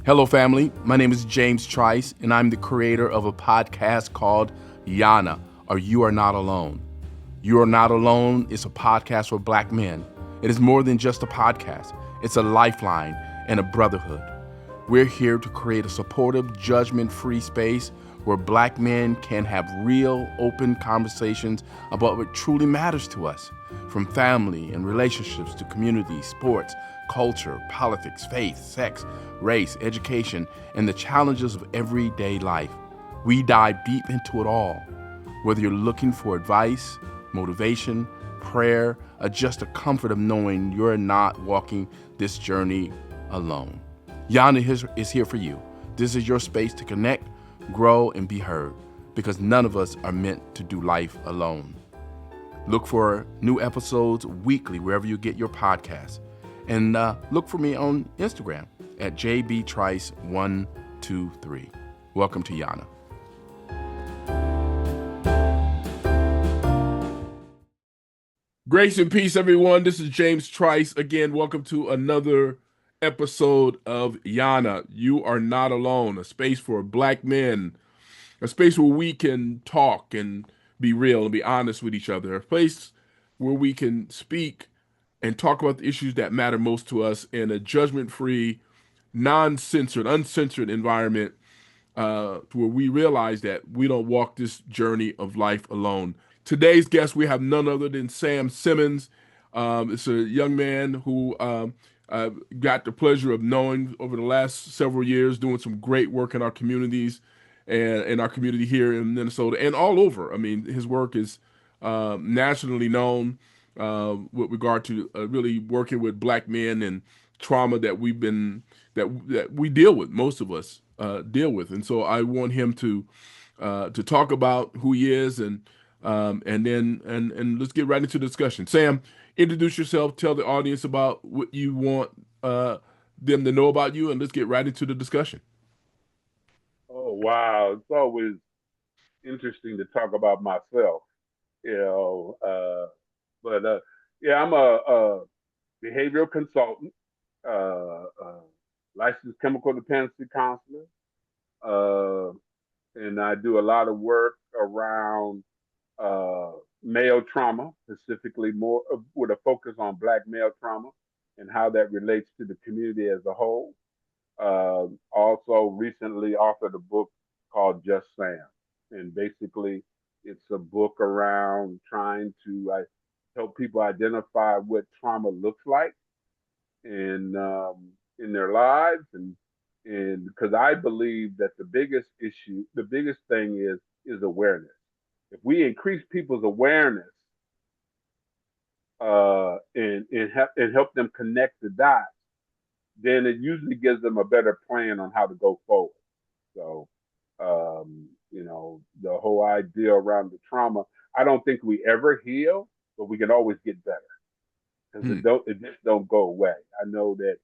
Hello, family. My name is James Trice, and I'm the creator of a podcast called YANA, or You Are Not Alone. You Are Not Alone is a podcast for Black men. It is more than just a podcast. It's a lifeline and a brotherhood. We're here to create a supportive, judgment-free space where Black men can have real, open conversations about what truly matters to us, from family and relationships to community, sports, culture, politics, faith, sex, race, education, and the challenges of everyday life. We dive deep into it all. Whether you're looking for advice, motivation, prayer, or just the comfort of knowing you're not walking this journey alone. Yana is here for you. This is your space to connect, grow, and be heard, because none of us are meant to do life alone. Look for new episodes weekly wherever you get your podcasts. And look for me on Instagram at jbtrice123. Welcome to YANA. Grace and peace, everyone. This is James Trice. Again, welcome to another episode of YANA. You Are Not Alone, a space for Black men, a space where we can talk and be real and be honest with each other, a place where we can speak and talk about the issues that matter most to us in a judgment-free, non-censored, uncensored environment where we realize that we don't walk this journey of life alone. Today's guest, we have none other than Sam Simmons. It's a young man who got the pleasure of knowing over the last several years, doing some great work in our communities and in our community here in Minnesota and all over. I mean, his work is nationally known with regard to really working with Black men and trauma that that we deal with. Most of us deal with, and so I want him to talk about who he is and let's get right into the discussion. Sam, introduce yourself. Tell the audience about what you want them to know about you, and let's get right into the discussion. Oh, wow. It's always interesting to talk about myself, you know. But yeah, I'm a behavioral consultant, licensed chemical dependency counselor, uh, and I do a lot of work around uh, male trauma, specifically more with a focus on Black male trauma and how that relates to the community as a whole. Also, recently authored a book called Just Sam, and basically, it's a book around trying to help people identify what trauma looks like in their lives, and because I believe that the biggest issue, the biggest thing is awareness. If we increase people's awareness and help them connect the dots, then it usually gives them a better plan on how to go forward. So, the whole idea around the trauma, I don't think we ever heal, but we can always get better because Hmm. it just don't go away. I know that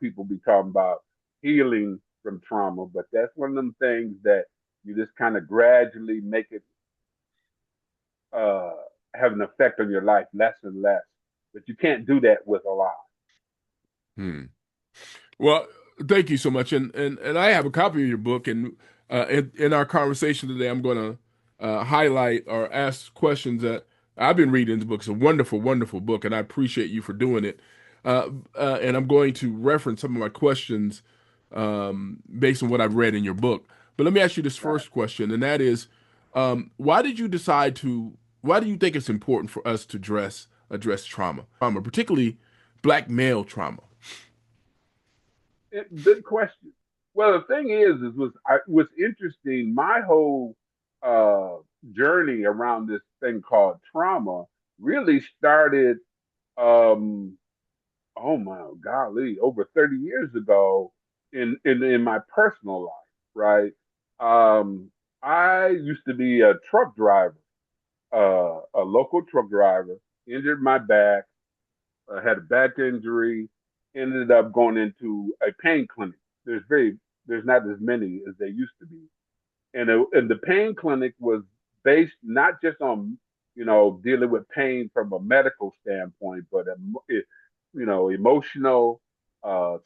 people be talking about healing from trauma, but that's one of them things that you just kind of gradually make it uh, have an effect on your life less and less. But you can't do that with a lot. Hmm. Well, thank you so much, and I have a copy of your book, and in our conversation today, I'm going to highlight or ask questions that I've been reading. The book. It's a wonderful, wonderful book, and I appreciate you for doing it. And I'm going to reference some of my questions based on what I've read in your book. But let me ask you this Right. first question, and that is, why did you decide to? Why do you think it's important for us to address trauma, particularly Black male trauma? Good question. Well, the thing what's interesting. My whole uh, journey around this thing called trauma really started. Um, oh my golly, over 30 years ago in my personal life, right? Um, I used to be a truck driver, a local truck driver. Injured my back, had a back injury, ended up going into a pain clinic. There's not as many as there used to be, and the pain clinic was based not just on dealing with pain from a medical standpoint, but emotional,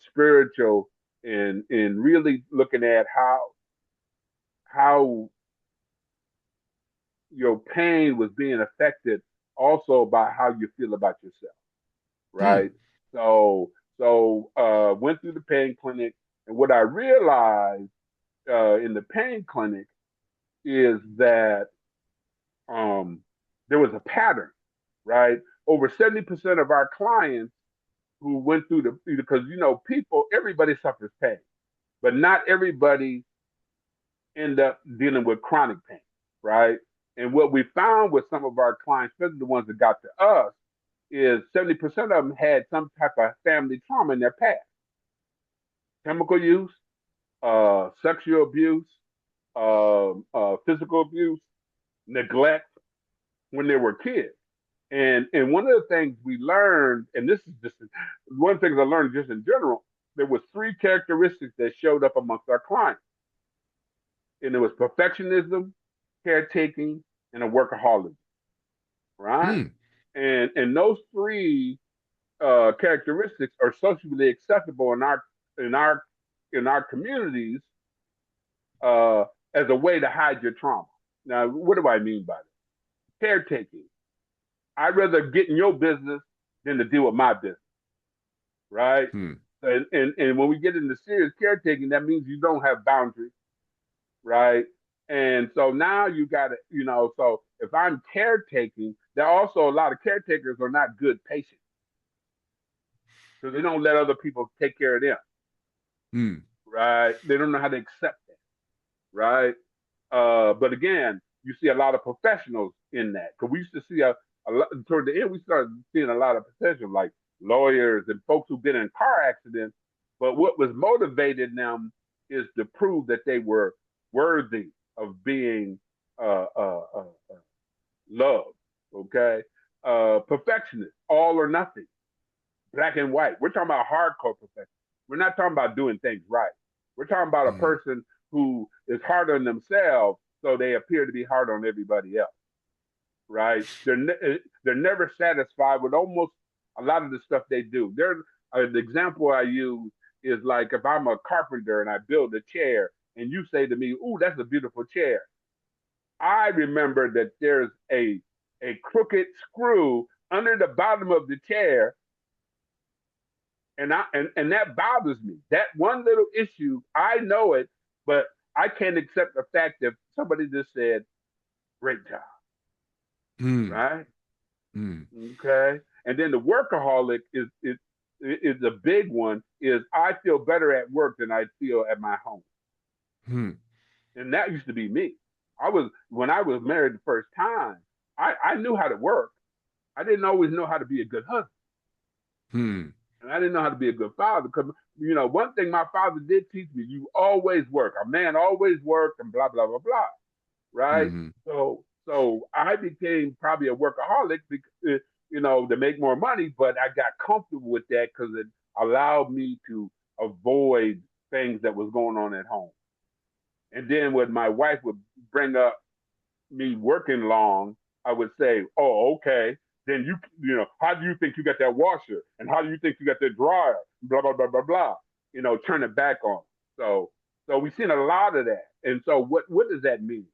spiritual. and really looking at how your pain was being affected also by how you feel about yourself, Hmm. right? So went through the pain clinic, and what I realized in the pain clinic is that um, there was a pattern, right? Over 70% of our clients who went through because people, everybody suffers pain, but not everybody end up dealing with chronic pain, right? And what we found with some of our clients, especially the ones that got to us, is 70% of them had some type of family trauma in their past. Chemical use, sexual abuse, physical abuse, neglect when they were kids. And one of the things we learned, and this is just one of the things I learned just in general, there was three characteristics that showed up amongst our clients, and it was perfectionism, caretaking, and a workaholic, right? Hmm. And those three characteristics are socially acceptable in our in our communities uh, as a way to hide your trauma. Now, what do I mean by that? Caretaking. I'd rather get in your business than to deal with my business, right? Hmm. And when we get into serious caretaking, that means you don't have boundaries, right? And so now you got to, so if I'm caretaking, there are also a lot of caretakers are not good patients because they don't let other people take care of them, Hmm. right? They don't know how to accept that, right? But again, you see a lot of professionals in that because we used to see a lot toward the end. We started seeing a lot of professionals like lawyers and folks who've been in car accidents. But what was motivating them is to prove that they were worthy of being uh, uh, uh, loved. Okay, perfectionist, all or nothing, black and white. We're talking about hardcore perfection. We're not talking about doing things right. We're talking about a Hmm. person who is hard on themselves, so they appear to be hard on everybody else. Right? They're never satisfied with almost a lot of the stuff they do. The example I use is like if I'm a carpenter and I build a chair, and you say to me, "Ooh, that's a beautiful chair." I remember that there's a crooked screw under the bottom of the chair, and that bothers me. That one little issue, I know it, but I can't accept the fact that somebody just said, "Great job," Hmm. right? Hmm. Okay. And then the workaholic is a big one. Is I feel better at work than I feel at my home, Hmm. and that used to be me. I was when I was married the first time. I knew how to work. I didn't always know how to be a good husband, Hmm. and I didn't know how to be a good father. Because one thing my father did teach me: you always work. A man always worked, and blah blah blah blah. Right? Hmm. So I became probably a workaholic because to make more money, but I got comfortable with that because it allowed me to avoid things that was going on at home. And then when my wife would bring up me working long, I would say, "Oh, okay. Then how do you think you got that washer? And how do you think you got that dryer? Blah blah blah blah blah. Turn it back on." So we've seen a lot of that. And so what does that mean?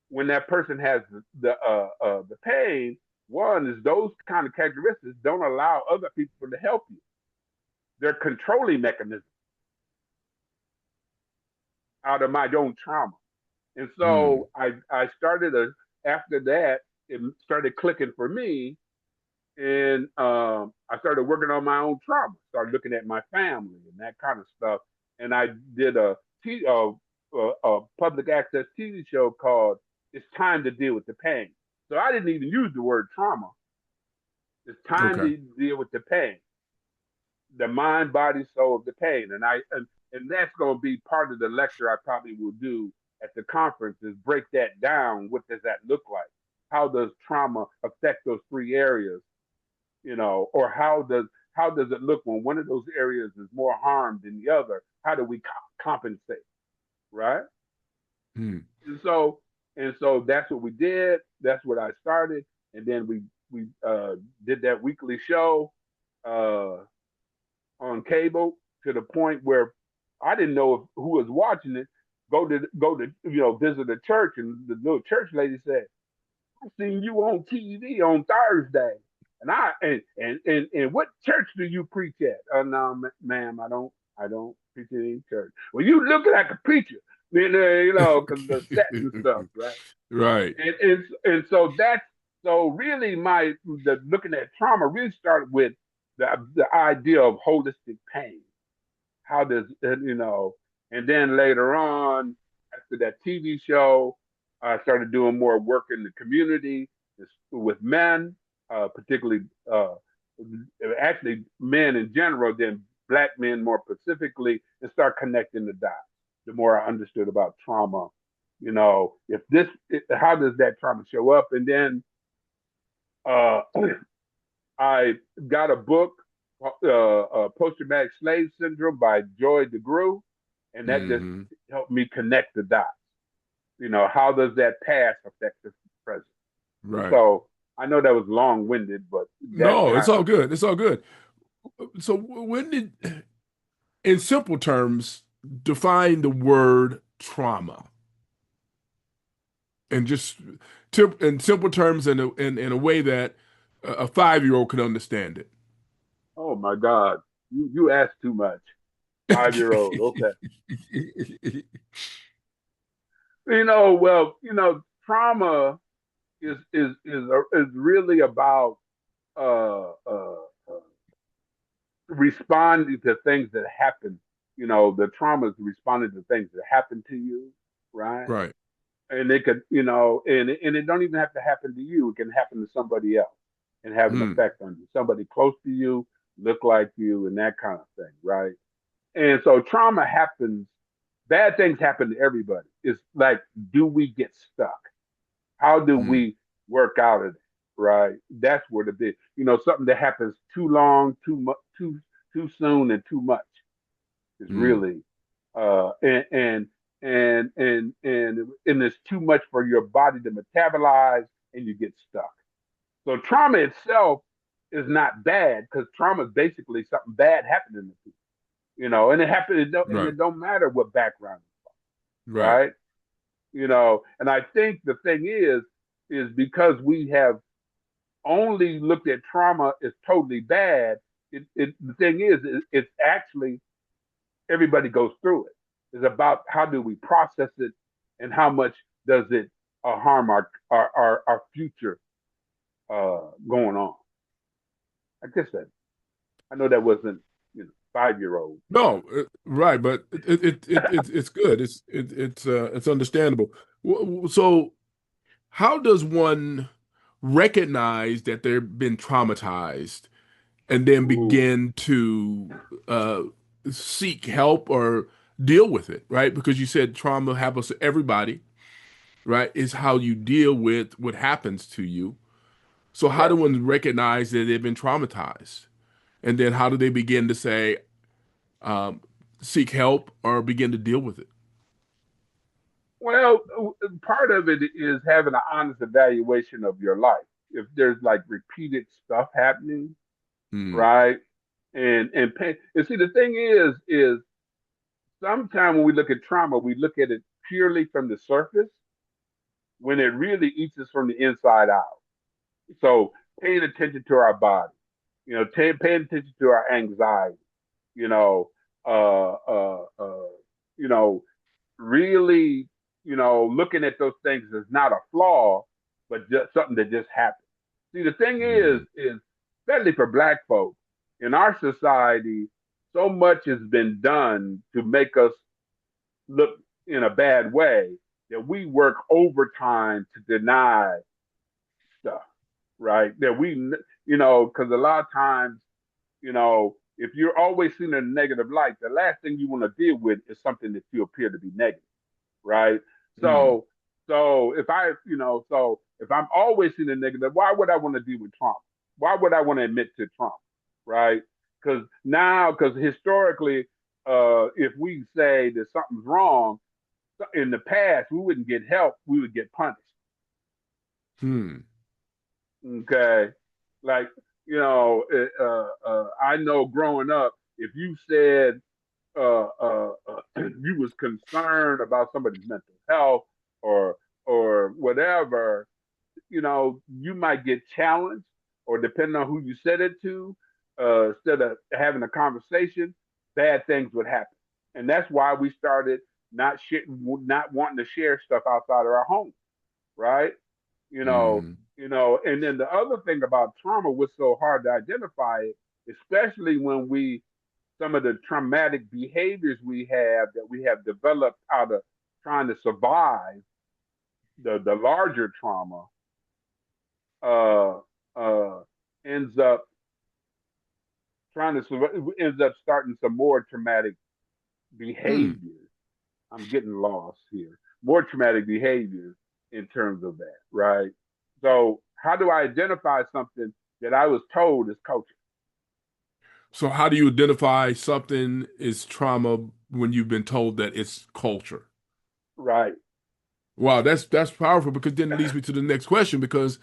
When that person has the pain, one is those kind of characteristics don't allow other people to help you. They're controlling mechanisms out of my own trauma. And Hmm. so I started after that, it started clicking for me. And I started working on my own trauma, started looking at my family and that kind of stuff. And I did a public access TV show called "It's Time to Deal with the Pain." So I didn't even use the word trauma. It's time Okay. to deal with the pain, the mind, body, soul of the pain. And that's going to be part of the lecture I probably will do at the conference is break that down. What does that look like? How does trauma affect those three areas? Or how does it look when one of those areas is more harmed than the other? How do we compensate, right? Hmm. And so that's what we did. That's what I started, and then we did that weekly show uh, on cable to the point where I didn't know if, who was watching it. Go to visit a church, and the little church lady said, "I seen you on TV on Thursday." And what church do you preach at? No, ma'am, I don't preach at any church. Well, you look like a preacher, then because the set and stuff, right? Right. And so that's so really the looking at trauma really started with the idea of holistic pain. How does and then later on after that TV show, I started doing more work in the community with men, particularly actually men in general, then black men more specifically, and start connecting the dots. The more I understood about trauma, if how does that trauma show up? And then uh, I got a book, Post Traumatic Slave Syndrome by Joy DeGruy, and that just Hmm. helped me connect the dots. How does that past affect the present? And Right. so I know that was long winded, but that No, it's kind all of, good. It's all good. So when did, in simple terms, define the word trauma, and just in simple terms, in a way that a 5-year-old could understand oh my God, you asked too much. 5 year old, okay. it. Well, trauma is really about uh, uh, uh, responding to things that happen. The trauma is responding to things that happen to you, right? Right. And it could, and it don't even have to happen to you. It can happen to somebody else and have an Mm, effect on you. Somebody close to you, look like you, and that kind of thing, right? And so trauma happens. Bad things happen to everybody. It's like, do we get stuck? How do mm, we work out of it? Right? That's where the big, something that happens too long, too much, too soon, and too much is mm, really, uh, and and and it's too much for your body to metabolize, and you get stuck. So trauma itself is not bad because trauma is basically something bad happening to people, and it happens, and right. it don't matter what background, Right. right? And I think the thing is because we have only looked at trauma as totally bad. The thing is, it's actually everybody goes through it. It's about how do we process it and how much does it harm our future going on. I guess that I know that wasn't 5 year old. No, right, but it's good. It's understandable. So, how does one recognize that they've been traumatized and then Ooh, begin to uh, seek help or deal with it, right? Because you said trauma happens to everybody, right? It's how you deal with what happens to you. So how do yes. one recognize that they've been traumatized? And then how do they begin to say, um, seek help or begin to deal with it? Well, part of it is having an honest evaluation of your life. If there's like repeated stuff happening, Hmm. right? And pain. And see, the thing is sometimes when we look at trauma, we look at it purely from the surface when it really eats us from the inside out. So paying attention to our body, paying attention to our anxiety, you know, uh, uh, uh, you know, really, looking at those things as not a flaw, but just something that just happened. See, the thing Hmm. is, especially for Black folks in our society, so much has been done to make us look in a bad way that we work overtime to deny stuff, right? That because a lot of times, if you're always seen in a negative light, the last thing you want to deal with is something that you appear to be negative, right? Hmm. So, so if I'm always seen a negative, why would I want to deal with trauma? Why would I want to admit to trauma, right? Because historically, if we say that something's wrong in the past, we wouldn't get help; we would get punished. Hmm. Okay, like I know growing up, if you said you was concerned about somebody's mental health or whatever, you might get challenged, or depending on who you said it to, instead of having a conversation, bad things would happen. And that's why we started not wanting to share stuff outside of our home, right? You know, Mm. and then the other thing about trauma was so hard to identify it, especially when some of the traumatic behaviors we have developed out of trying to survive the larger trauma, uh, uh, ends up ends up starting some more traumatic Hmm. behaviors. I'm getting lost here. More traumatic behaviors in terms of that, right? So, how do I identify something that I was told is culture? So how do you identify something is trauma when you've been told that it's culture? Right, Wow, that's powerful because then it leads me to the next question because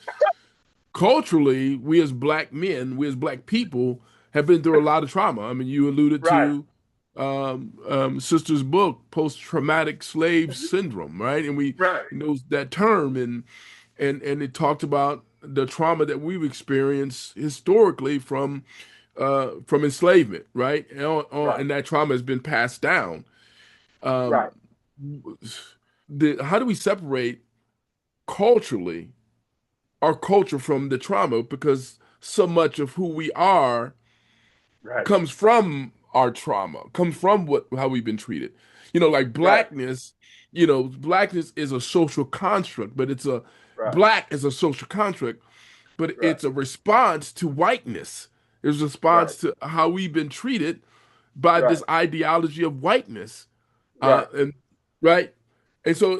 culturally, we as black men, we as black people have been through a lot of trauma. I mean, you alluded right, to Sister's book, post-traumatic slave syndrome, right? And we right, knows that term and it talked about the trauma that we've experienced historically from enslavement, right? right, And that trauma has been passed down. right, Um, how do we separate culturally our culture from the trauma? Because so much of who we are right, comes from our trauma, comes from what how we've been treated. Like right, blackness, blackness is a social construct, but right, black is a social construct, but right, it's a response to whiteness. It's a right, response to how we've been treated by right, this ideology of whiteness, right, and right, and so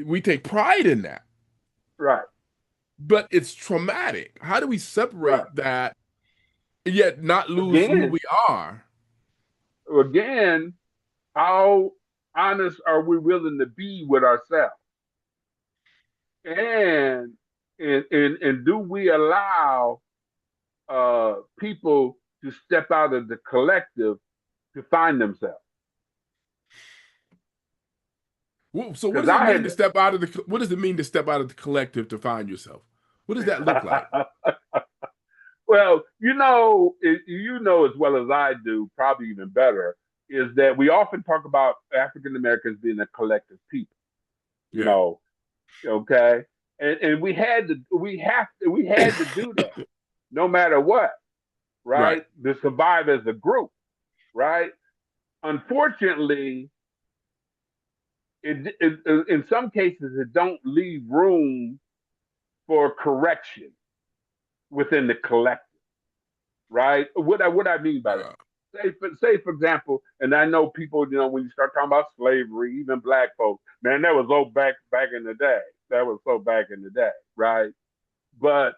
we take pride in that, right, but it's traumatic. How do we right. separate that and yet not lose who Again, we are? again, how honest are we willing to be with ourselves? And and do we allow people to step out of the collective to find themselves? So what Because does it I mean to step out of the what does it mean to step out of the collective to find yourself? What does that look like? had well, you know as well as I do, probably even better, is that we often talk about African Americans being a collective people. You Yeah. know, okay, and we had to do that no matter what, Right. right? To survive as a group, right? Unfortunately, in some cases it don't leave room for correction within the collective, right? What I mean by that? Uh, Say for example, and I know people, when you start talking about slavery, even black folks, man, that was so back in the day. That was so back in the day, right? But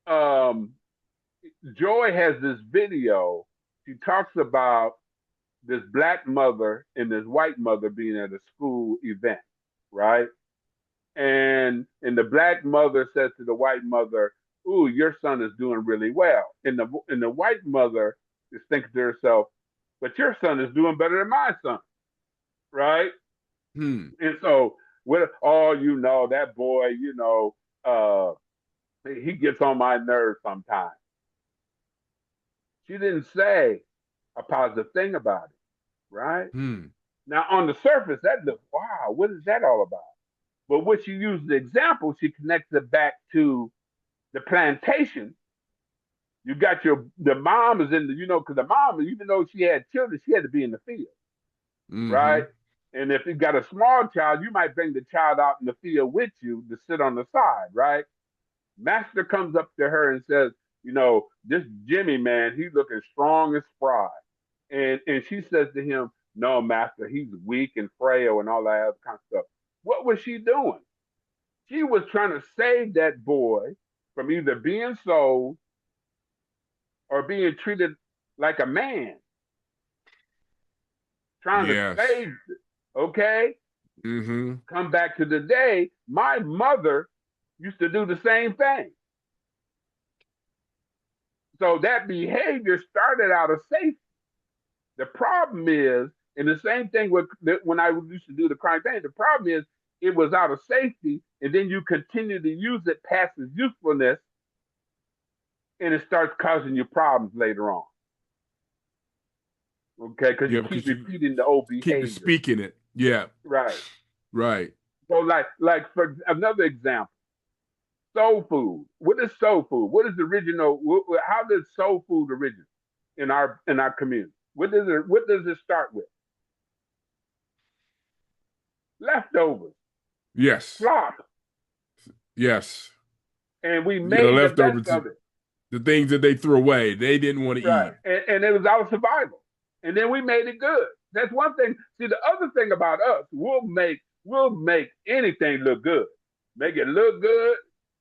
um, Joy has this video. She talks about this black mother and this white mother being at a school event, right? And the black mother says to the white mother, "Ooh, your son is doing really well." And the white mother is thinking to herself, "But your son is doing better than my son, right?" hmm. And so, that boy, uh, he gets on my nerves sometimes. She didn't say a positive thing about it, right? Hmm. Now, on the surface, that looks, wow, what is that all about? But when she used the example, she connects it back to the plantation. You got the mom is in because the mom, even though she had children, she had to be in the field, right? Mm-hmm. And if you got a small child, you might bring the child out in the field with you to sit on the side, right? Master comes up to her and says, this Jimmy man, he's looking strong and spry. And she says to him, "No, master, he's weak and frail and all that other kind of stuff." What was she doing? She was trying to save that boy from either being sold or being treated like a man, trying to Yes. save, okay? Mm-hmm. Come back to the day, my mother used to do the same thing. So that behavior started out of safety. The problem is And the same thing with when I used to do the chronic pain. The problem is it was out of safety, and then you continue to use it past its usefulness, and it starts causing you problems later on. Okay, because you Yeah, keep because you repeating the old keep behavior. speaking it. Yeah, Right. right. So, like for another example, soul food. What is soul food? What is the original? How does soul food originate in our community? What does it start with? Leftovers, Yes, slop, yes. and we Yeah, the made the best leftovers, of it. the things that they threw away, they didn't want to Right. eat. And it was our survival. And then we made it good. That's one thing. See, the other thing about us, we'll make anything look good. Make it look good,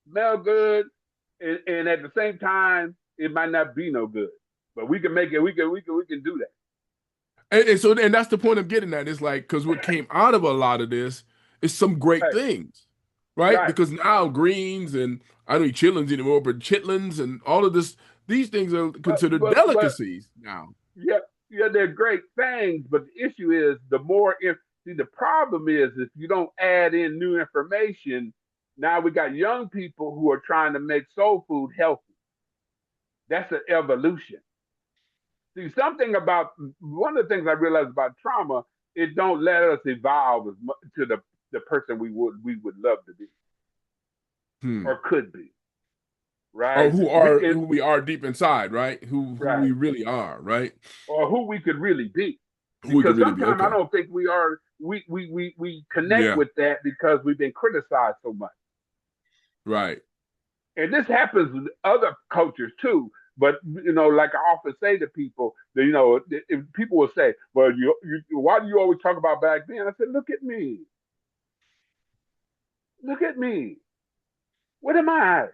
smell good, and at the same time, it might not be no good. But we can make it, we can do that. And that's the point I'm getting at. It's like, because what came out of a lot of this is some great Right. things, right? Right. Because now greens and I don't eat chitlins anymore, but chitlins and all of this, these things are But considered but but delicacies now. yeah, yeah, they're great things, but the issue is the more if see the problem is if you don't add in new information, now we got young people who are trying to make soul food healthy. That's an evolution. See, something about one of the things I realized about trauma, it don't let us evolve as much to the person we would love to be Hmm. or could be, Or right? who We are can who we are deep inside, right? Who we right really are, right? or who we could really be. Who we Because could really be. sometimes I Okay. don't think we connect Yeah. with that because we've been criticized so much. Right. And this happens with other cultures too. But like I often say to people, that, if people will say, "Well, why do you always talk about black men?" I said, "Look at me, look at me. What am I?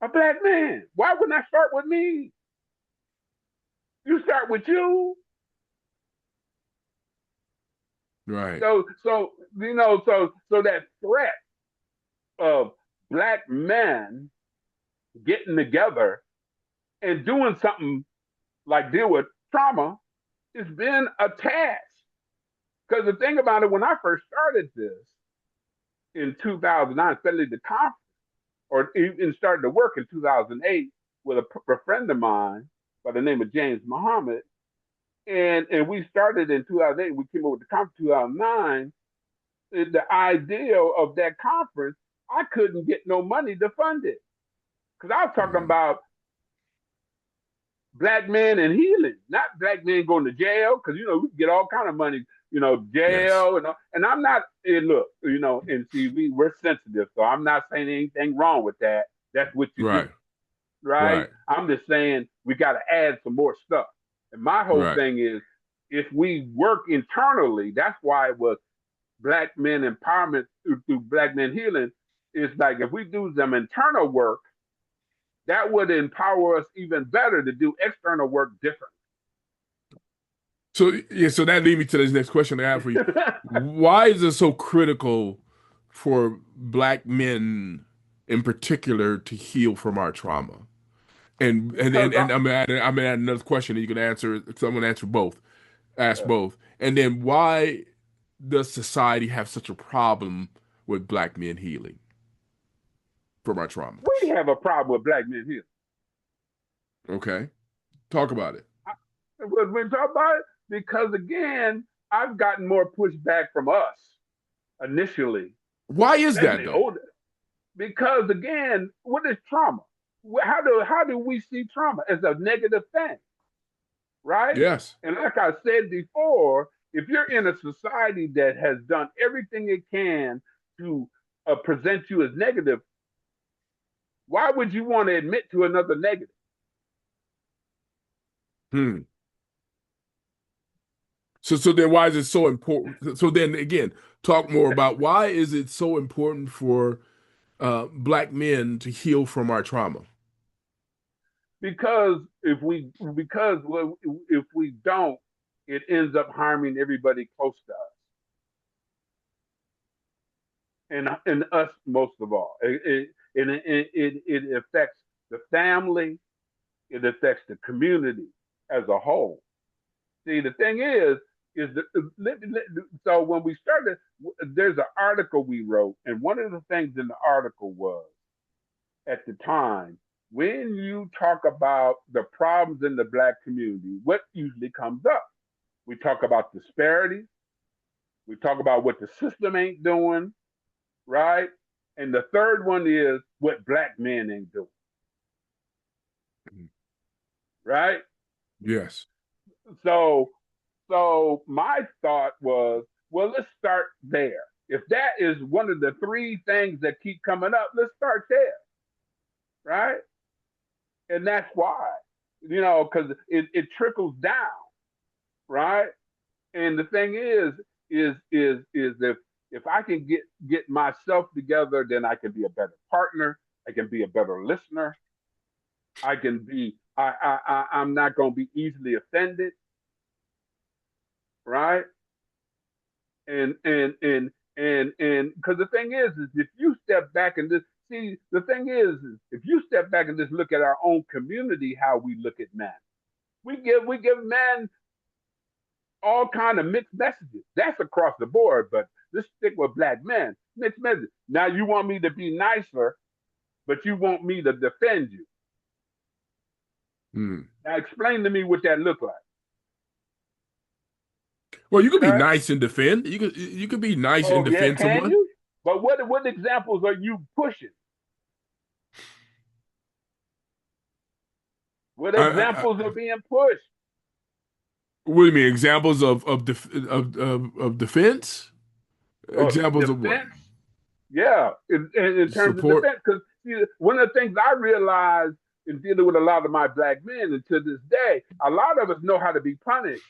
A black man. Why wouldn't I start with me? You start with you." Right. So that threat of black men getting together and doing something like deal with trauma, it's been a task. Because the thing about it, when I first started this in 2009, studied the conference, or even started to work in 2008 with a friend of mine by the name of James Muhammad, and we started in 2008. We came up with the conference in 2009. The idea of that conference, I couldn't get no money to fund it because I was talking Mhm. about black men and healing, not black men going to jail, because we get all kind of money, Yes. jail and I'm not. And look, in CV we're sensitive, so I'm not saying anything wrong with that. That's what you do, Right. right? Right. I'm just saying we got to add some more stuff. And my whole Right. thing is if we work internally, that's why it was black men empowerment through black men healing. It's like if we do some internal work, that would empower us even better to do external work differently. So yeah, so that leads me to this next question I have for you. Why is it so critical for black men in particular to heal from our trauma? And and because and, and I'm adding another question that you can answer. Someone answer both. Ask uh, both. And then why does society have such a problem with black men healing from our trauma? we have a problem with black men here. Okay. Talk about it. When we talk about it, because again, I've gotten more pushback from us initially, Why is that especially though? older. Because again, what is trauma? How do we see trauma as a negative thing, right? Yes. And like I said before, if you're in a society that has done everything it can to present you as negative, why would you want to admit to another negative? Hmm. So then why is it so important? So then again, talk more about why is it so important for black men to heal from our trauma? Because if we don't, it ends up harming everybody close to us and us most of all. It affects the family. It affects the community as a whole. See, the thing is, is so when we started, there's an article we wrote, and one of the things in the article was at the time when you talk about the problems in the black community, what usually comes up? We talk about disparities. We talk about what the system ain't doing, right? And the third one is what black men ain't doing, right? Yes. So, so my thought was, well, let's start there. If that is one of the three things that keep coming up, let's start there, right? And that's why, because it trickles down, right? And the thing is if I can get myself together, then I can be a better partner. I can be a better listener. I can be. I'm not going to be easily offended, right? And because the thing is if you step back and just see, the thing is if you step back and just look at our own community, how we look at men, we give men all kind of mixed messages. That's across the board, but let's stick with black men. Mixed messages. Now you want me to be nicer, but you want me to defend you. Hmm. Now explain to me what that look like. Well, you could be Okay? nice and defend. You could be nice and Oh yeah, defend can someone. you? But what examples are you pushing? What examples are being pushed? What do you mean? Examples of defense? Examples of what? Defense? Yeah, in terms of Support. defense. Because one of the things I realized in dealing with a lot of my black men, and to this day, a lot of us know how to be punished.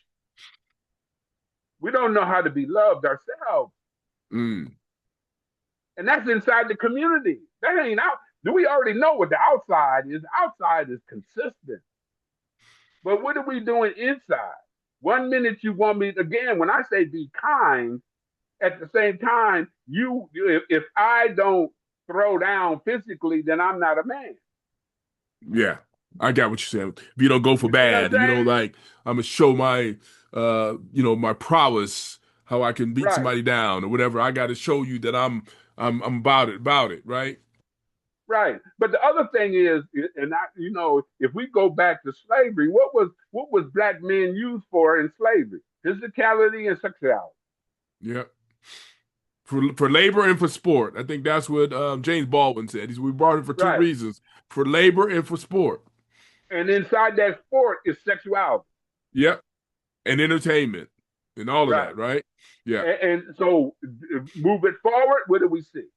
We don't know how to be loved ourselves. Mm. And that's inside the community. That ain't out. Do we already know what the outside is? Outside is consistent. But what are we doing inside? One minute you want me, again, when I say be kind, at the same time, if I don't throw down physically, then I'm not a man. Yeah, I got what you're saying. If you don't go for You see what I'm bad, you know, saying? like I'm gonna show my, my prowess, how I can beat Right, somebody down or whatever. I got to show you that I'm about it, right? right. But the other thing is, and if we go back to slavery, what was black men used for in slavery? Physicality and sexuality. Yeah. For labor and for sport. I think that's what James Baldwin said. We brought it for two Right. reasons: for labor and for sport. And inside that sport is sexuality. Yep, and entertainment and all of Right. that, right? Yeah, And so move it forward, what do we see?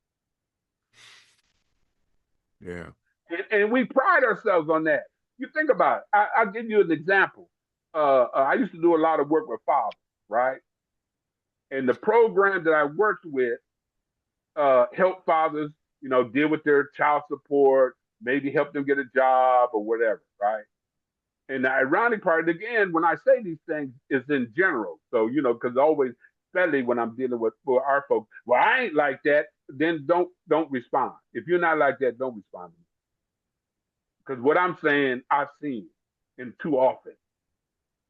yeah. And we pride ourselves on that. You think about it. I'll give you an example. I used to do a lot of work with fathers, right? And the program that I worked with helped fathers, deal with their child support, maybe help them get a job or whatever, right? And the ironic part, again, when I say these things, is in general. So, because always, especially when I'm dealing with for our folks, well, I ain't like that. Then don't respond. If you're not like that, don't respond to me. Because what I'm saying, I've seen, and too often.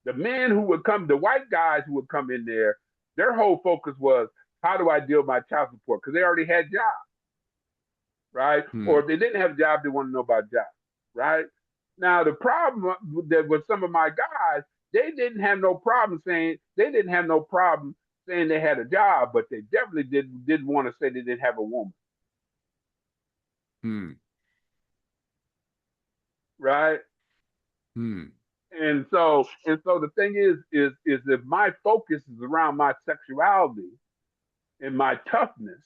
The men who would come, the white guys who would come in there, their whole focus was, how do I deal with my child support? Because they already had jobs, right? Or Hmm. if they didn't have jobs, they want to know about jobs, right? Now the problem that with some of my guys, they didn't have no problem saying they had a job, but they definitely didn't want to say they didn't have a woman, Hmm. right? Hmm. And so the thing is if my focus is around my sexuality and my toughness,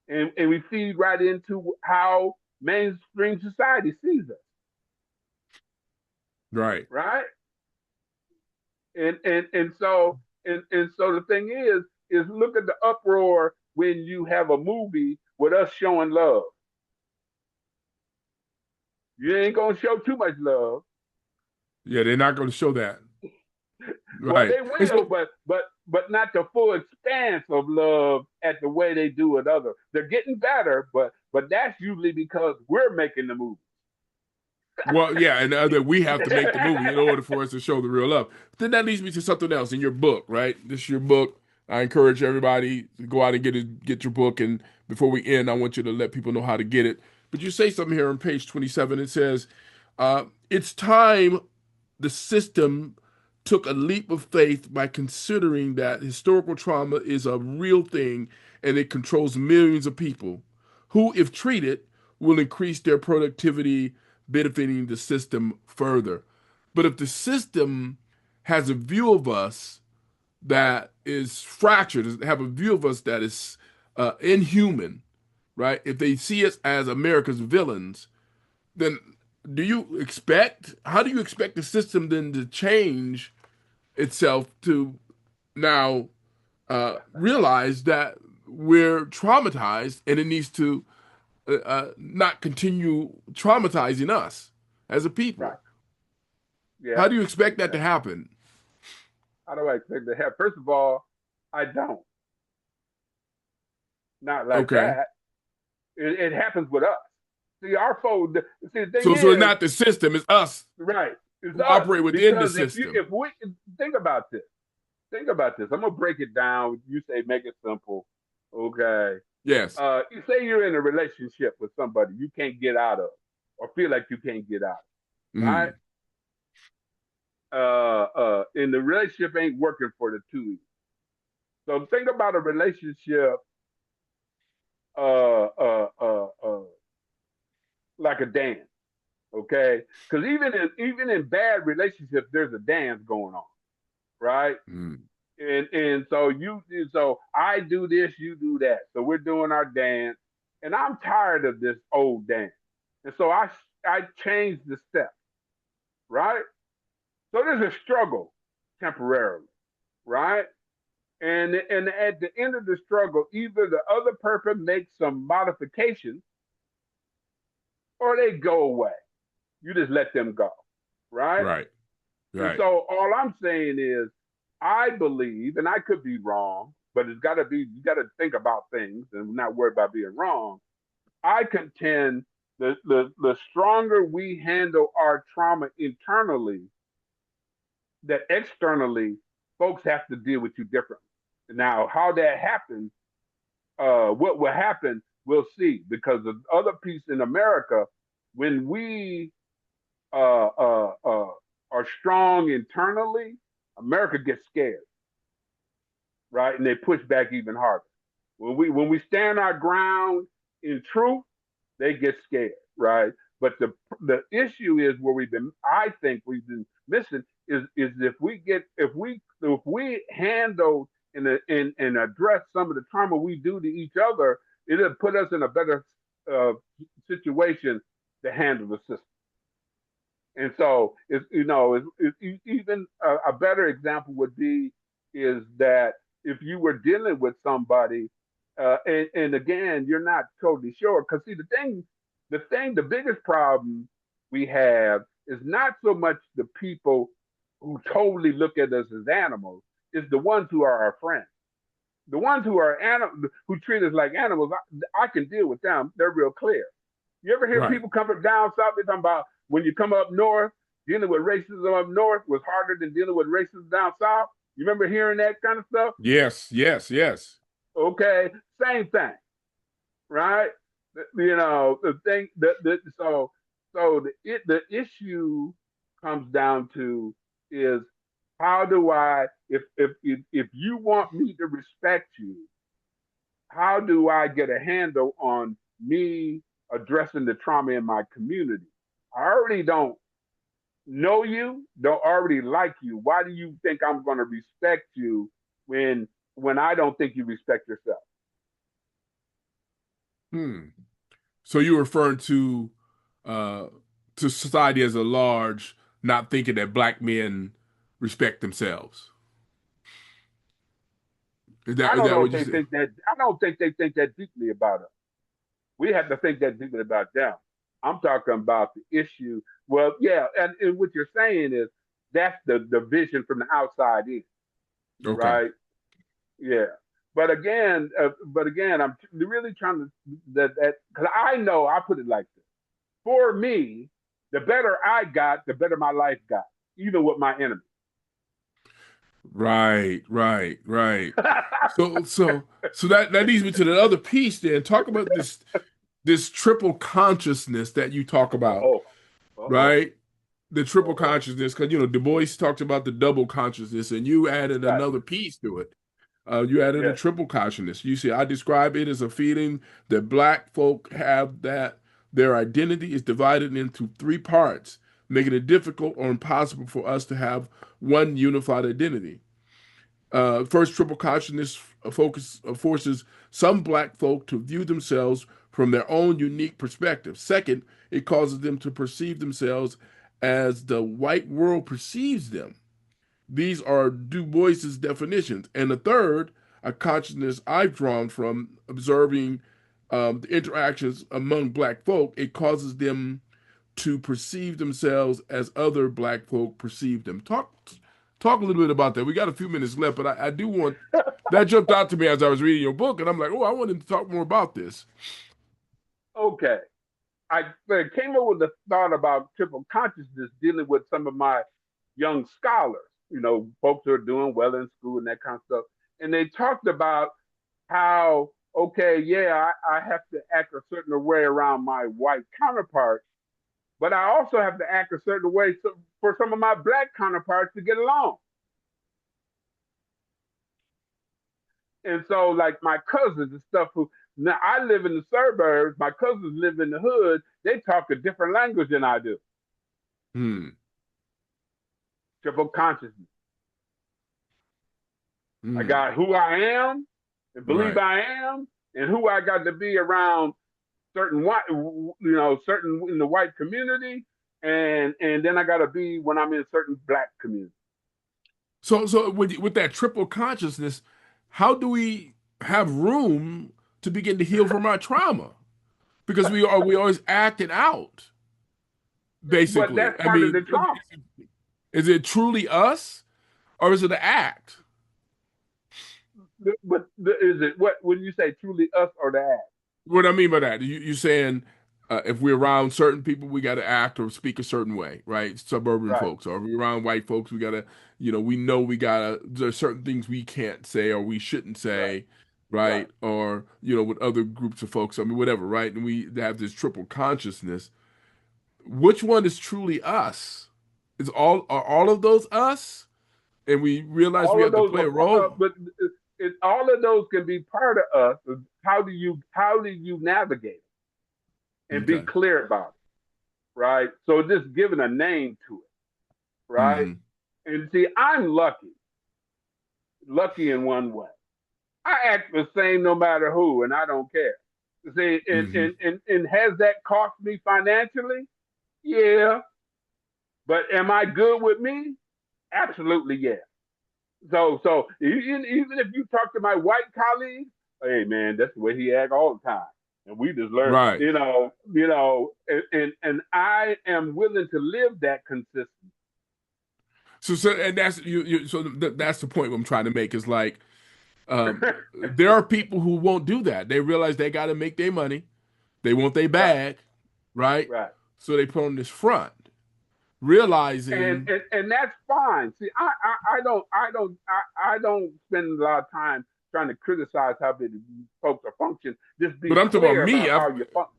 and we feed right into how mainstream society sees us, Right. right? And so the thing is look at the uproar when you have a movie with us showing love. You ain't gonna show too much love. Yeah, they're not going to show that. Well, Right. they And will, so, but not the full expanse of love at the way they do it. Other, they're getting better, but that's usually because we're making the movie. Well, yeah, and that we have to make the movie in order for us to show the real love. Then that leads me to something else in your book, right? This is your book. I encourage everybody to go out and get your book. And before we end, I want you to let people know how to get it. But you say something here on page 27. It says, "It's time the system took a leap of faith by considering that historical trauma is a real thing and it controls millions of people who, if treated, will increase their productivity, benefiting the system further. But if the system has a view of us that is fractured, have a view of us that is inhuman, right? If they see us as America's villains, then how do you expect the system then to change itself to now realize that we're traumatized and it needs to not continue traumatizing us as a Right. people? Yeah. How do you expect that to Exactly. happen? How do I expect to have? First of all, I don't. Not like Okay. that. It happens with us. See, our foe. See, the thing So it's is, not the system, it's us right? It's who us operate within the because system. if we think about this, think about this. I'm gonna break it down. You say make it simple, okay? Yes. You say you're in a relationship with somebody you can't get out of, or feel like you can't get out, right? Mm. And the relationship ain't working for the two of you. So think about a relationship, uh, uh, uh, uh, like a dance, okay? Because even in bad relationships, there's a dance going on, right? Mm. And so I do this, you do that. So we're doing our dance, and I'm tired of this old dance, and so I changed the step, right? So there's a struggle temporarily, right? And at the end of the struggle, either the other person makes some modifications or they go away. You just let them go, right? Right. And Right. so all I'm saying is, I believe, and I could be wrong, but it's got to be, you got to think about things and not worry about being wrong. I contend the stronger we handle our trauma internally, that externally, folks have to deal with you differently. Now, how that happens, what will happen, we'll see. Because the other piece in America, when we uh, uh, uh, are strong internally, America gets scared, right? And they push back even harder. When we stand our ground in truth, they get scared, right? But the issue is where I think we've been missing is if we handle and address some of the trauma we do to each other, it'll put us in a better uh, situation to handle the system. And so, even a better example would be is that if you were dealing with somebody, and again, you're not totally sure, because see, the biggest problem we have is not so much the people who totally look at us as animals, it's the ones who are our friends. The ones who treat us like animals, I can deal with them. They're real clear. You ever hear Right. people come from down south? They talking about when you come up north, dealing with racism up north was harder than dealing with racism down south. You remember hearing that kind of stuff? Yes. Yes. Yes. Okay, same thing, right? The thing the issue comes down to is, how do I if you want me to respect you, how do I get a handle on me addressing the trauma in my community? I already don't know you, don't already like you. Why do you think I'm going to respect you when I don't think you respect yourself? Hmm. So you're referring uh, to society as a large, not thinking that black men respect themselves. I Is don't that know what if you they said? think that. I don't think they think that deeply about us. We have to think that deeply about them. I'm talking about the issue. Well, yeah, and what you're saying is that's the vision from the outside in, Okay. right? Yeah. But again, I'm really trying to that because I know I put it like this. For me, the better I got, the better my life got, even with my enemy. Right, right, right. So that leads me to the other piece then. Talk about this triple consciousness that you talk about, Uh-oh. Uh-oh. right? The triple Uh-oh. consciousness, because Du Bois talked about the double consciousness, and you added Right. another piece to it. You added a Yes. triple consciousness. You see, I describe it as a feeling that black folk have that their identity is divided into three parts, making it difficult or impossible for us to have one unified identity. First, triple consciousness forces some black folk to view themselves from their own unique perspective. Second, it causes them to perceive themselves as the white world perceives them. These are Du Bois's definitions. And the third, a consciousness I've drawn from observing the interactions among black folk, it causes them to perceive themselves as other black folk perceive them. Talk a little bit about that. We got a few minutes left, but I do want that jumped out to me as I was reading your book, and I'm like, oh, I want him to talk more about this. Okay. I came up with the thought about triple consciousness dealing with some of my young scholars, folks who are doing well in school and that kind of stuff. And they talked about how, okay, yeah, I have to act a certain way around my white counterparts, but I also have to act a certain way for some of my black counterparts to get along. And so, like my cousins and stuff, who now I live in the suburbs, my cousins live in the hood. They talk a different language than I do. Hmm. Triple consciousness. I Hmm. got who I am and believe Right. I am, and who I got to be around certain white, certain in the white community, and then I got to be when I'm in certain black community. So with that triple consciousness, how do we have room to begin to heal from our trauma? Because we always acting out, But basically. that's I part of the mean, trauma. is it truly us or is it an act? But is it what when you say truly us or the act? What I mean by that, you saying if we're around certain people, we got to act or speak a certain way, right? Suburban Right, folks, or if we're around white folks, we got to, we know we got to. There's certain things we can't say or we shouldn't right, say, right. right? Or with other groups of folks, I mean, whatever, right? And we have this triple consciousness. Which one is truly us? Are all of those us? And we realize we All of have to those play are, a role. but all of those can be part of us. How do you navigate it and be Okay. clear about it, right? So just giving a name to it, right? Hmm. And see, I'm lucky in one way. I act the same no matter who, and I don't care. See, Hmm. and has that cost me financially? Yeah, but am I good with me? Absolutely, yes. So even if you talk to my white colleagues, hey man, that's the way he act all the time, and we just learn, Right. and I am willing to live that consistency. So and that's that's the point I'm trying to make is like there are people who won't do that. They realize they got to make their money. They want their Right, bag, right? right. So they put on this front, and realizing. and, and that's fine. See, I don't spend a lot of time trying to criticize how the folks are function. Just But be I'm talking about clear me. about how you function.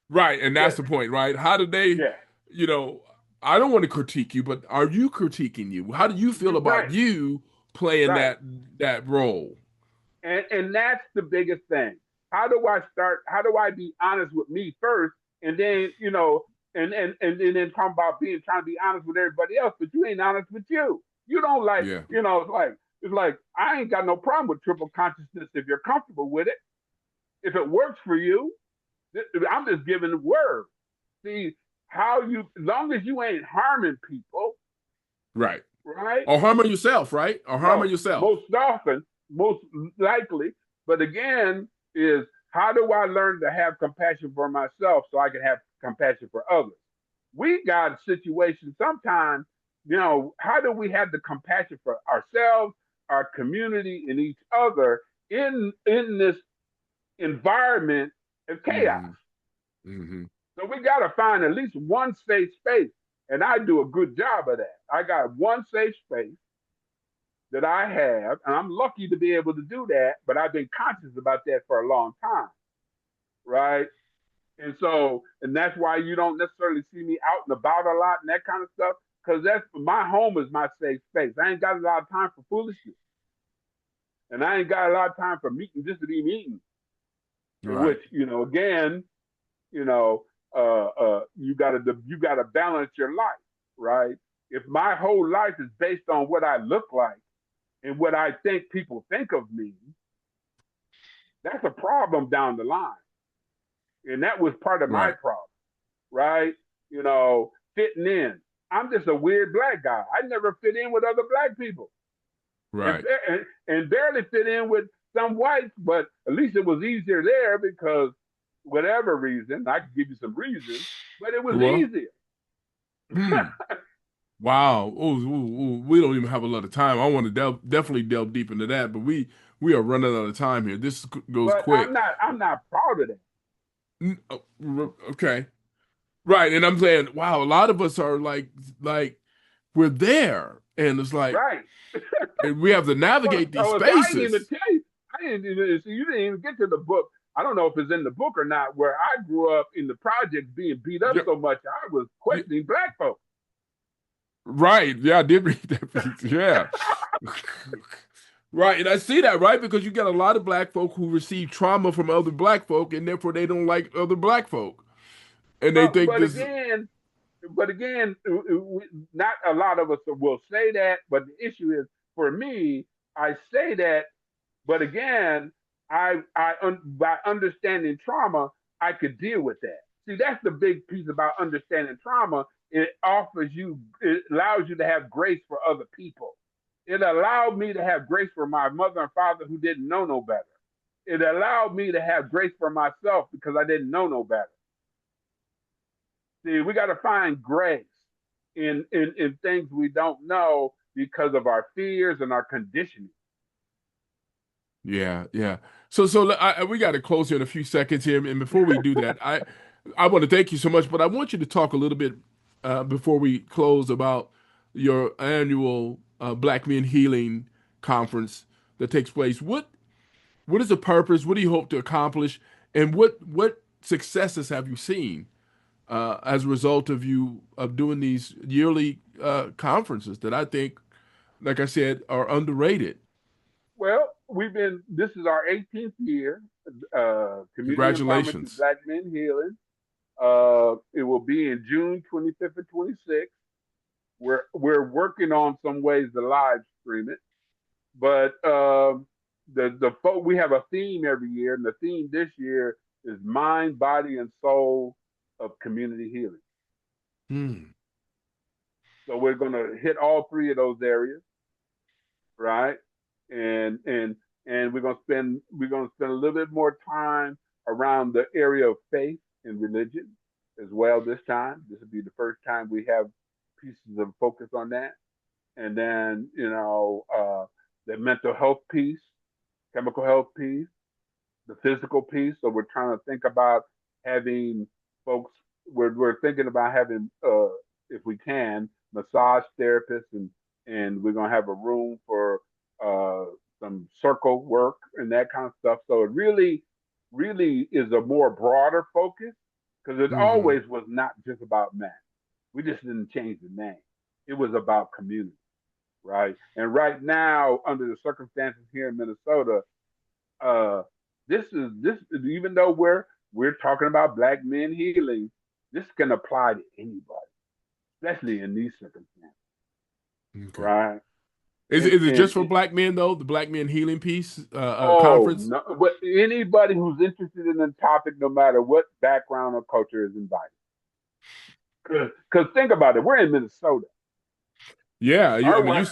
Right, and that's Yes, the point, right? How do they, yes, you know? I don't want to critique you, but are you critiquing you? How do you feel about right, you playing right. that role? And that's the biggest thing. How do I start? How do I be honest with me first, and then and then talk about trying to be honest with everybody else, but you ain't honest with you. You don't like Yeah. it's like I ain't got no problem with triple consciousness if you're comfortable with it. If it works for you, I'm just giving the word. See how you, as long as you ain't harming people, Right. right? Or harming yourself, right? Or harming No, yourself. most often, most likely. But again, is how do I learn to have compassion for myself so I can have compassion for others? We got situations sometimes, how do we have the compassion for ourselves, our community, and each other in this environment of chaos? Hmm. Hmm. So we got to find at least one safe space. And I do a good job of that. I got one safe space that I have, and I'm lucky to be able to do that, but I've been conscious about that for a long time, right? And so, and that's why you don't necessarily see me out and about a lot and that kind of stuff, because that's my home is my safe space. I ain't got a lot of time for foolishness, and I ain't got a lot of time for meeting just to be meeting. Right. Which, again, you know, you gotta balance your life, right? If my whole life is based on what I look like and what I think people think of me, that's a problem down the line. And that was part of my Right. problem, right? Fitting in. I'm just a weird black guy. I never fit in with other black people, and Right. and barely fit in with some whites. But at least it was easier there because whatever reason, I could give you some reasons, but it was Well, easier. hmm. Wow. Oh, we don't even have a lot of time. I want to definitely delve deep into that, but we are running out of time here. This goes But I'm quick. not. I'm not proud of that. Okay. Right. And I'm saying, wow, a lot of us are like we're there, and it's like, Right. and we have to Well, navigate these I didn't even spaces. tell you. I didn't even. See, you didn't even get to the book. I don't know if it's in the book or not. Where I grew up in the projects, being beat up Yeah, so much, I was yeah, questioning black folks. right. Yeah, I did read that piece. Yeah. Right. And I see that, right? Because you got a lot of black folk who receive trauma from other black folk, and therefore they don't like other black folk. And they Well, think this, but again, not a lot of us will say that. But the issue is, for me, I say that. But again, by understanding trauma, I could deal with that. See, that's the big piece about understanding trauma. It allows you to have grace for other people. It allowed me to have grace for my mother and father who didn't know no better. It allowed me to have grace for myself because I didn't know no better. See, we got to find grace in things we don't know because of our fears and our conditioning. yeah, yeah. We got to close here in a few seconds here, and before we do that, I want to thank you so much, but I want you to talk a little bit before we close about your annual Black Men Healing Conference that takes place. What is the purpose? What do you hope to accomplish? And what successes have you seen as a result of you of doing these yearly conferences that I think, like I said, are underrated? Well, this is our 18th year, Community Empowerment through Congratulations. Black Men Healing. It will be in June 25th and 26th. We're working on some ways to live stream it, but we have a theme every year, and the theme this year is mind, body, and soul of community healing. Hmm. So we're going to hit all three of those areas, right? And and and we're gonna spend a little bit more time around the area of faith and religion as well this time. This will be the first time we have pieces of focus on that. And then the mental health piece, chemical health piece, the physical piece. So we're trying to think about having folks. We're thinking about having, if we can, massage therapists, and we're gonna have a room for uh, some circle work and that kind of stuff. So it really is a more broader focus because it Hmm. always was not just about men. We just didn't change the name. It was about community, right? And right now, under the circumstances here in Minnesota, uh, this even though we're talking about black men healing, this can apply to anybody, especially in these circumstances, Okay. right? Is And is it and just for black men though? The Black Men Healing Piece oh conference? no, but anybody who's interested in the topic, no matter what background or culture, is invited. Because think about it, we're in Minnesota. Yeah, I Our mean, white, you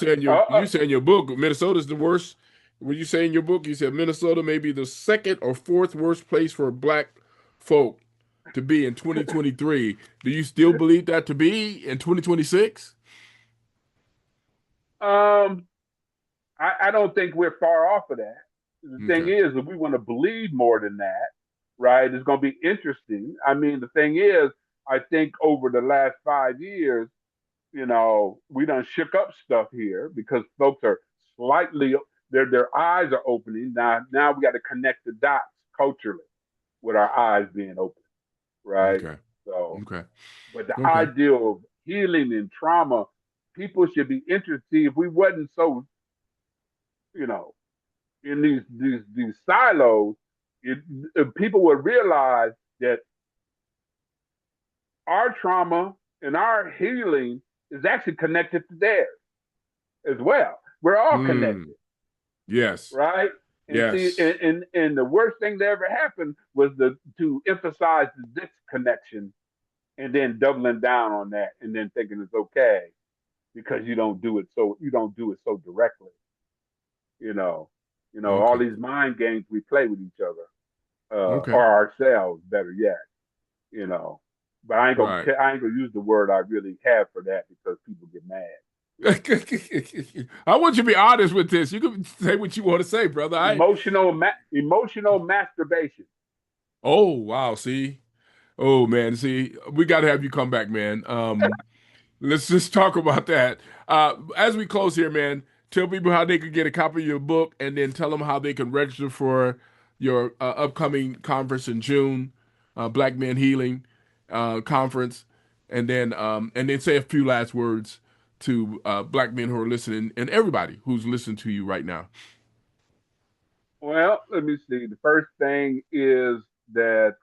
say in your book Minnesota's the worst. What you say in your book? You said Minnesota may be the second or fourth worst place for black folk to be in 2023. Do you still believe that to be in 2026? um, I don't think we're far off of that. The thing Okay. is that we want to believe more than that, right? It's going to be interesting. I mean, the thing is, I think over the last 5 years, we done shook up stuff here because folks are slightly their eyes are opening now. Now we got to connect the dots culturally with our eyes being open, right? Okay. So, Okay. but the Okay. idea of healing and trauma, people should be interested. See, if we wasn't so, you know, in these silos, if people would realize that our trauma and our healing is actually connected to theirs as well. We're all Hmm. connected, Yes. right? And see, Yes. and the worst thing that ever happened was to emphasize the disconnection and then doubling down on that and then thinking it's okay because you don't do it so directly, you know. All Okay. these mind games we play with each other, Okay. or ourselves, better yet, you know. But Right. I ain't gonna use the word I really have for that because people get mad. I want you to be honest with this. You can say what you want to say, brother. Emotional masturbation. Oh, wow. See? Oh, man. See, we got to have you come back, man. Let's just talk about that. As we close here, man, tell people how they can get a copy of your book and then tell them how they can register for your upcoming conference in June, Black Men Healing conference, and then say a few last words to black men who are listening and everybody who's listening to you right now. Well, let me see. The first thing is that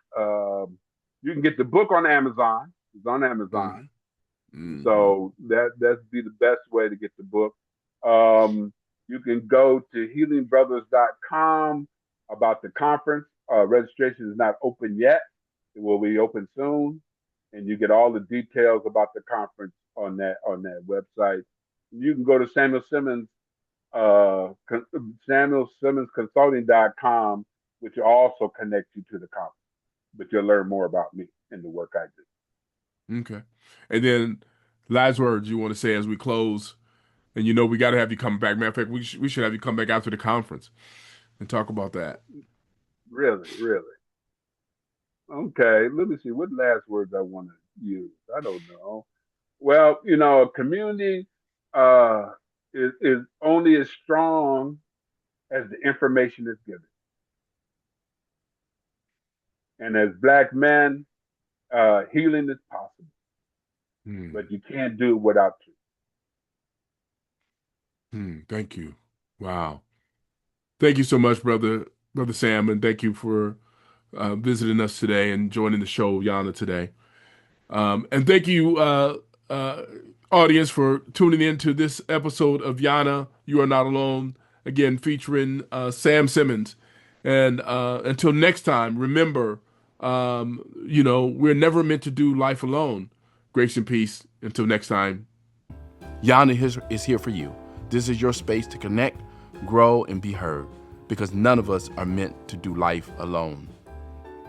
you can get the book on Amazon. It's on Amazon, Mm-hmm. so that'd be the best way to get the book. Um, you can go to healingbrothers.com about the conference. Registration is not open yet. It will be open soon, and you get all the details about the conference on that website. You can go to uh, Samuel Simmons Consulting.com, which will also connect you to the conference. But you'll learn more about me and the work I do. Okay. And then last words you want to say as we close. And we got to have you come back. Matter of fact, we should have you come back after the conference and talk about that. Really, really. Okay, let me see. What last words I want to use? I don't know. Well, a community uh, is only as strong as the information is given. And as black men, healing is possible, Hmm. but you can't do it without truth. Thank you. Wow. Thank you so much, brother Sam, and thank you for visiting us today and joining the show, Yana, today. And thank you, uh, audience, for tuning in to this episode of Yana. You are not alone. Again, featuring Sam Simmons. And until next time, remember, we're never meant to do life alone. Grace and peace. Until next time. YANA is here for you. This is your space to connect, grow, and be heard because none of us are meant to do life alone.